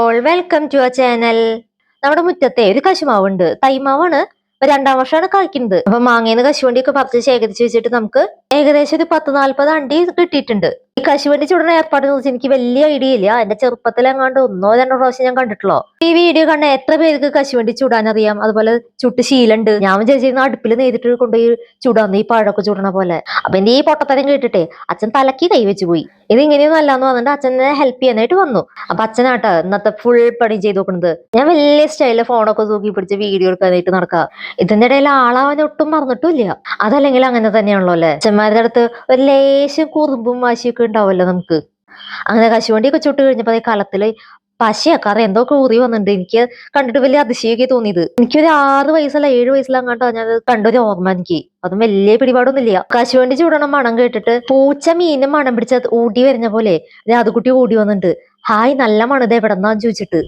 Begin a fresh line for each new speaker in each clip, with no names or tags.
All welcome to our channel. നമ്മുടെ മുറ്റത്തെ ഒരു കശുമാവുണ്ട്, തൈമാവാണ്. രണ്ടാം വർഷമാണ് കായ്ക്കുന്നത്. അപ്പൊ മാങ്ങേന്ന് കശുവണ്ടിയൊക്കെ പറിച്ച് ശേഖരിച്ച് വെച്ചിട്ട് നമുക്ക് ഏകദേശം ഒരു 10-40 അണ്ടി കിട്ടിയിട്ടുണ്ട്. ഈ കശുവണ്ടി ചുടുന്ന ഏർപ്പാടെന്ന് വെച്ചാൽ എനിക്ക് വലിയ ഐഡിയ ഇല്ല. എന്റെ ചെറുപ്പത്തിൽ എങ്ങാണ്ട് 1-2 പ്രാവശ്യം ഞാൻ കണ്ടിട്ടുള്ളൂ. ഈ വീഡിയോ കണ്ട എത്ര പേർക്ക് കശുവണ്ടി ചുടാൻ അറിയാം, അതുപോലെ ചുട്ട് ശീലുണ്ട്. ഞാൻ വിചാരിച്ചിരുന്ന അടുപ്പിൽ നെയ്തിട്ട് കൊണ്ടുപോയി ചുടാന്ന്, ഈ പഴമൊക്കെ ചുടണ പോലെ. അപ്പൊ എന്റെ ഈ പൊട്ടത്തരം കേട്ടിട്ടേ അച്ഛൻ തലക്ക് കൈവച്ച് പോയി. ഇത് ഇങ്ങനെയൊന്നും അല്ലാന്ന് പറഞ്ഞിട്ട് അച്ഛനെ ഹെൽപ്പ് ചെയ്യാനായിട്ട് വന്നു. അപ്പൊ അച്ഛനാട്ടോ ഇന്നത്തെ ഫുൾ പണി ചെയ്ത് നോക്കുന്നത്. ഞാൻ വലിയ സ്റ്റൈലില് ഫോണൊക്കെ തൂക്കി പിടിച്ച് വീഡിയോ എടുക്കാനായിട്ട് നടക്കുക. ഇതിന്റെ ഇടയിൽ ആളാവാൻ ഒട്ടും മറന്നിട്ടില്ല. അതല്ലെങ്കിൽ അങ്ങനെ തന്നെയാണല്ലോ അല്ലെ. അച്ഛന്മാരുടെ അടുത്ത് ഒരു ലേശം കുറുമ്പും വാശിയൊക്കെ ഉണ്ടാവുമല്ലോ നമുക്ക്. അങ്ങനെ കശുവണ്ടിയൊക്കെ ചുട്ട് കഴിഞ്ഞപ്പോ കളത്തില് പശയക്കാറ് എന്തോ കൂറി വന്നിട്ടുണ്ട്. എനിക്ക് കണ്ടിട്ട് വലിയ അതിശയൊക്കെ തോന്നിയത്. എനിക്കൊരു 6 വയസ്സല്ല 7 വയസ്സിലങ്ങാണ്ടോ ഞാൻ കണ്ടൊരു ഓർമ്മ. എനിക്ക് അതും വലിയ പിടിപാടൊന്നുമില്ല. കശുവണ്ടി ചൂടണം മണം കേട്ടിട്ട് പൂച്ച മീനും മണം പിടിച്ച ഓടി വരുന്ന പോലെ രാധുക്കുട്ടി ഓടി വന്നിട്ടുണ്ട്. ഹായ്, നല്ല മണത് എവിടെന്നാന്ന് ചോദിച്ചിട്ട്.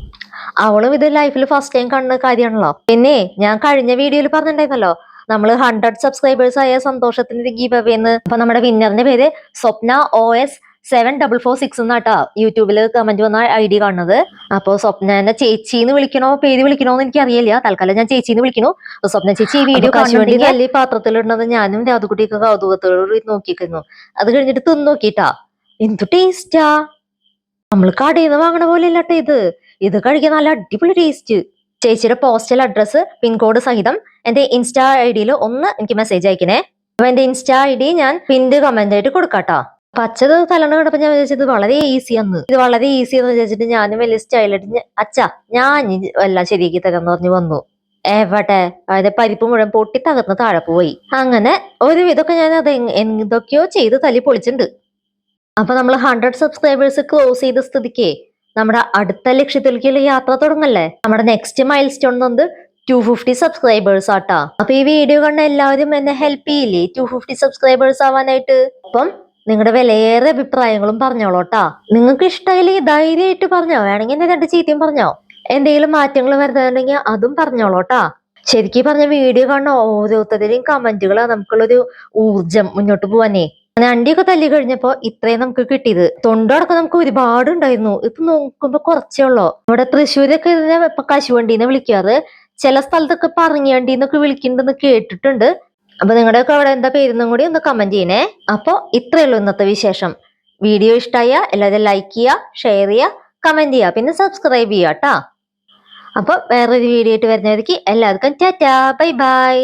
അവളും ഇത് ലൈഫിൽ ഫസ്റ്റ് ടൈം കാണുന്ന കാര്യമാണല്ലോ. പിന്നെ ഞാൻ കഴിഞ്ഞ വീഡിയോയിൽ പറഞ്ഞിട്ടുണ്ടായിരുന്നല്ലോ, നമ്മള് 100 സബ്സ്ക്രൈബേഴ്സ് ആയ സന്തോഷത്തിന്റെ ഗീവ് അവേന്ന്. അപ്പൊ നമ്മുടെ വിന്നറിന്റെ പേര് സ്വപ്ന OS 7446 എന്നാട്ടാ യൂട്യൂബിൽ കമന്റ് വന്ന ID കാണുന്നത്. അപ്പൊ സ്വപ്നനെ ചേച്ചിന്ന് വിളിക്കണോ പേര് വിളിക്കണോന്ന് എനിക്ക് അറിയില്ല. തൽക്കാലം ഞാൻ ചേച്ചിന്ന് വിളിക്കണു. സ്വപ്ന ചേച്ചി ഈ വീഡിയോ കശുവണ്ടി നല്ല പാത്രത്തിലിടുന്നത് ഞാനും രാധുക്കുട്ടിയൊക്കെ കൗതുകത്തോട് നോക്കിക്കുന്നു. അത് കഴിഞ്ഞിട്ട് തിന്നു നോക്കിട്ടാ, എന്തു ടേസ്റ്റാ. നമ്മൾ കടയിൽ നിന്ന് വാങ്ങണ പോലെ ഇല്ലട്ടെ ഇത് കഴിക്കാൻ നല്ല അടിപൊളി ടേസ്റ്റ്. ചേച്ചിയുടെ പോസ്റ്റൽ അഡ്രസ് പിൻകോഡ് സഹിതം എന്റെ ഇൻസ്റ്റാ IDയിൽ ഒന്ന് എനിക്ക് മെസ്സേജ് അയക്കണേ. അപ്പൊ എന്റെ ഇൻസ്റ്റാ ID ഞാൻ പിൻഡ് കമന്റ് ആയിട്ട് കൊടുക്കാട്ടാ. പച്ചത് തലണ് കണ്ടപ്പോ ഞാൻ വിചാരിച്ചത് വളരെ ഈസി ആണ്. ഇത് വളരെ ഈസി എന്ന് വിചാരിച്ചിട്ട് ഞാനും വലിയ സ്റ്റൈലായിട്ട് അച്ഛാ ഞാൻ എല്ലാം ശരിയാക്കി തരാന്ന് പറഞ്ഞു വന്നു. എവിടെ അതിന്റെ പരിപ്പ് മുഴുവൻ പൊട്ടി തകർന്ന് താഴെ പോയി. അങ്ങനെ ഒരു വിധമൊക്കെ ഞാൻ അത് എന്തൊക്കെയോ ചെയ്ത് തല്ലി പൊളിച്ചിട്ടുണ്ട്. അപ്പൊ നമ്മൾ 100 സബ്സ്ക്രൈബേഴ്സ് ക്ലോസ് ചെയ്ത സ്ഥിതിക്ക് നമ്മുടെ അടുത്ത ലക്ഷ്യത്തിലേക്കുള്ള യാത്ര തുടങ്ങല്ലേ. നമ്മുടെ നെക്സ്റ്റ് മൈൽ സ്റ്റോൺ എന്നത് 250 സബ്സ്ക്രൈബേഴ്സ് ആട്ടാ. അപ്പൊ ഈ വീഡിയോ കണ്ട എല്ലാവരും എന്നെ ഹെൽപ്പ് ചെയ്യില്ലേ 250 സബ്സ്ക്രൈബേഴ്സ് ആവാനായിട്ട്. അപ്പം നിങ്ങളുടെ വിലയേറെ അഭിപ്രായങ്ങളും പറഞ്ഞോളൂട്ടാ. നിങ്ങൾക്ക് ഇഷ്ടമായില്ലെങ്കിൽ ധൈര്യമായിട്ട് പറഞ്ഞോ, വേണമെങ്കിൽ എന്നെ 2 ചീത്തയും പറഞ്ഞോ. എന്തെങ്കിലും മാറ്റങ്ങൾ വരുന്നുണ്ടെങ്കിൽ അതും പറഞ്ഞോളൂട്ടാ. ശരിക്കും പറഞ്ഞ വീഡിയോ കാണുന്ന ഓരോരുത്തരുടെയും കമന്റുകളാ നമുക്കുള്ളൊരു ഊർജം മുന്നോട്ട് പോവാനേ. അണ്ടിയൊക്കെ തല്ലി കഴിഞ്ഞപ്പോ ഇത്രയും നമുക്ക് കിട്ടിയത്. തൊണ്ടടക്കം നമുക്ക് ഒരുപാട് ഉണ്ടായിരുന്നു. ഇപ്പൊ നോക്കുമ്പോ കുറച്ചേ ഉള്ളൂ. ഇവിടെ തൃശ്ശൂരൊക്കെ ഇതിനെ കശുവണ്ടിന്ന് വിളിക്കാറ്. ചില സ്ഥലത്തൊക്കെ പറങ്ങിയണ്ടിന്നൊക്കെ വിളിക്കുന്നുണ്ടെന്ന് കേട്ടിട്ടുണ്ട്. അപ്പൊ നിങ്ങളുടെയൊക്കെ അവിടെ എന്താ പേരെന്നും കൂടി ഒന്ന് കമന്റ് ചെയ്യണേ. അപ്പൊ ഇത്രയേ ഉള്ളൂ ഇന്നത്തെ വിശേഷം. വീഡിയോ ഇഷ്ടമായ എല്ലാവരും ലൈക്ക് ചെയ്യുക, ഷെയർ ചെയ്യുക, കമന്റ് ചെയ്യുക, പിന്നെ സബ്സ്ക്രൈബ് ചെയ്യുക കേട്ടാ. അപ്പൊ വേറൊരു വീഡിയോ ആയിട്ട് വരുന്നതായിരിക്കും. എല്ലാവർക്കും ടാറ്റാ, ബൈ ബൈ.